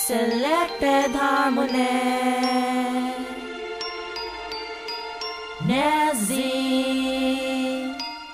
Selected Harmony Nezzy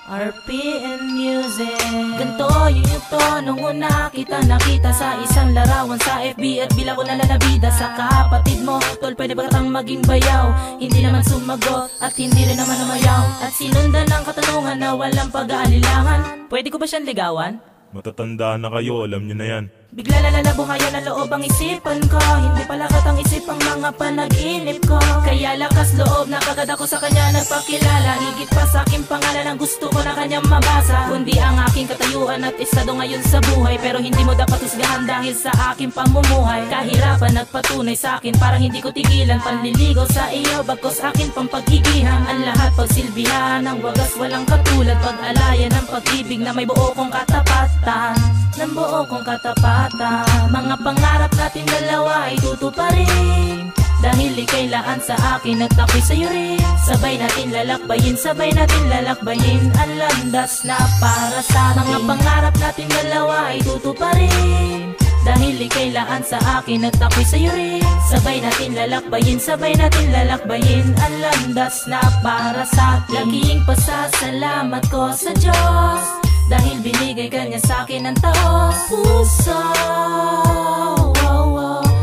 RPM Music. Ganto yung tono una kita nakita sa isang larawan sa FB at bila ko nalalabida sa kapatid mo. Tol, pwede ba katang maging bayaw? Hindi naman sumagot at hindi rin naman umayaw. At sinundan ng katanungan na walang pag-aalilangan. Pwede ko ba siyang ligawan? Matatanda na kayo, alam nyo na yan. Bigla lalabuhayan ang loob ang isipan ko. Hindi pala katang isip ang mga panaginip ko. Kaya lakas loob na kagad ako sa kanya nagpakilala. Higit pa sa aking pangalan ang gusto ko na kanyang mabasa. Kundi ang aking katayuan at estado ngayon sa buhay. Pero hindi mo dapat husgahan dahil sa aking pamumuhay. Kahirapan nagpatunay sa akin, parang hindi ko tigilan panliligaw sa iyo, bagkos akin pang paghigihan. Ang lahat pagsilbihan ng wagas walang katulad. Pag-alayan ng pag-ibig na may buo kong katapatan. Ng buo kong katapatan. Mga pangarap natin dalawa ay tutuparin. Dahil ika'y laan sa akin at ako'y sa'yo rin. Sabay natin lalakbayin, sabay natin lalakbayin ang landas na para sa atin. Mga pangarap natin dalawa ay tutuparin. Dahil ika'y laan sa akin at ako'y sa'yo rin. Sabay natin lalakbayin, sabay natin lalakbayin ang landas na para sa atin. Laging pasasalamat ko sa Diyos dahil binigay kanya sa'kin ang taos puso.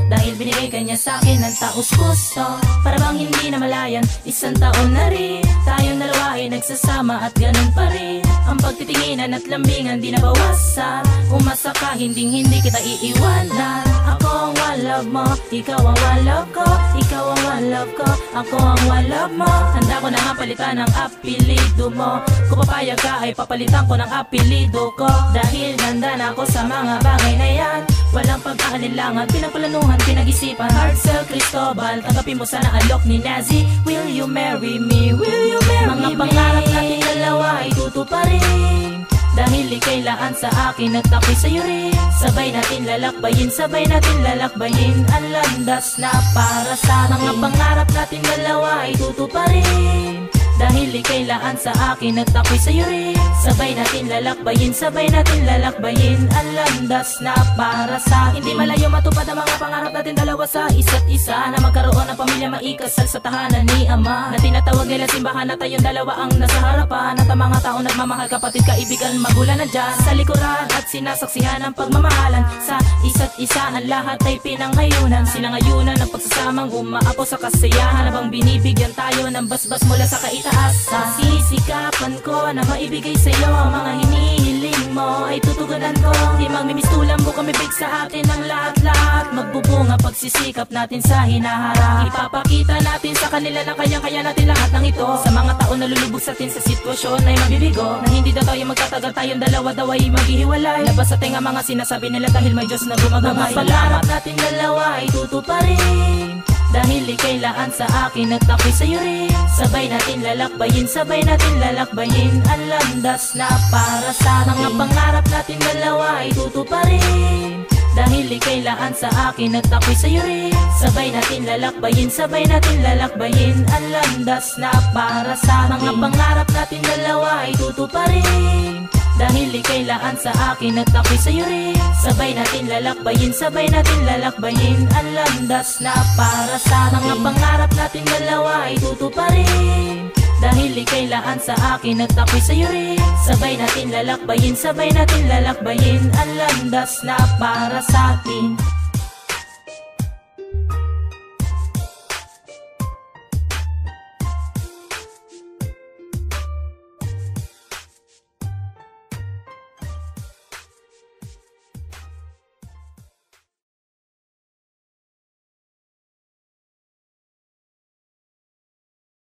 Dahil binigay kanya sa'kin ang taos puso. Para bang hindi na malayan, isang taon na rin tayong dalawa ay nagsasama at ganun pa rin. Ang pagtitinginan at lambingan di nabawasan. Umasa ka, hindi kita iiwanan. Ako ang one love mo, ikaw ang one love ko. Ikaw ang one love ko, ako ang one love mo. Handa ko na nga palitan ang apelido mo. Kung papayag ka ay papalitan ko ng apelido ko. Dahil handa na ako sa mga bagay na yan. Walang pag-aalilangan, pinagplanuhan, pinag-isipan. Hard sell Cristobal, tanggapin mo sana alok ni Nezzy. Will you marry me? Will you marry me? Mga pangarap natin dalawa ay tutuparin. Dahil ika'y laan sa akin at ako'y sa'yo rin. Sabay natin lalakbayin, sabay natin lalakbayin ang landas na para sa atin. Mga pangarap natin dalawa ay tutuparin. Dahil ika'y laan sa akin at ako'y sa'yo rin. Sabay natin lalakbayin, sabay natin lalakbayin ang landas na para sa atin. Hindi malayo matupad ang mga pangarap natin dalawa sa isa't isa. Na magkaroon ng pamilya maikasal sa tahanan ni Ama. Na tinatawag nila simbahan na tayong dalawa ang nasa harapan. At ang mga taong nagmamahal, kapatid, kaibigan, magulang na dyan sa likuran at sinasaksihan ng pagmamahalan. Sa isa't isa ang lahat ay pinangayunan. Sinangayunan ng pagsasamang umaapo sa kasiyahan. Habang binibigyan tayo ng basbas mula sa kaitaasan. Sisikapan ko na maibigay sa'yo ang mga hinihiling mo ay tutugunan ko. Di magmimistulang bukang bibig sa atin ang lahat-lahat. Magbubunga pagsisikap natin sa hinaharap. Ipapakita natin sa kanila na kayang-kaya natin lahat ng ito. Sa mga taon na lulubog sa atin sa sitwasyon ay mabibigo. Na hindi daw tayo magtatagal, tayong dalawa daw ay maghihiwalay. Labas sa tenga mga sinasabi nila dahil may Diyos na gumagabay. Mga pangarap natin dalawa ay tutuparin. Dahil ika'y laan sa akin at ako'y sa'yo rin. Sabay natin lalakbayin, sabay natin lalakbayin ang landas na para sa atin. Mga pangarap natin dalawa ay tutuparin. Dahil ika'y laan sa akin at ako'y sa'yo rin. Sabay natin lalakbayin, sabay natin lalakbayin ang landas na para sa atin. Mga pangarap natin dalawa ay tutuparin. Dahil ika'y laan sa akin at ako'y sa'yo rin. Sabay natin lalakbayin, sabay natin lalakbayin ang landas na para sa atin. Mga pangarap natin dalawa ay tutuparin. Dahil ika'y laan sa akin at ako'y sa'yo rin. Sabay natin lalakbayin, sabay natin lalakbayin ang landas na para sa atin.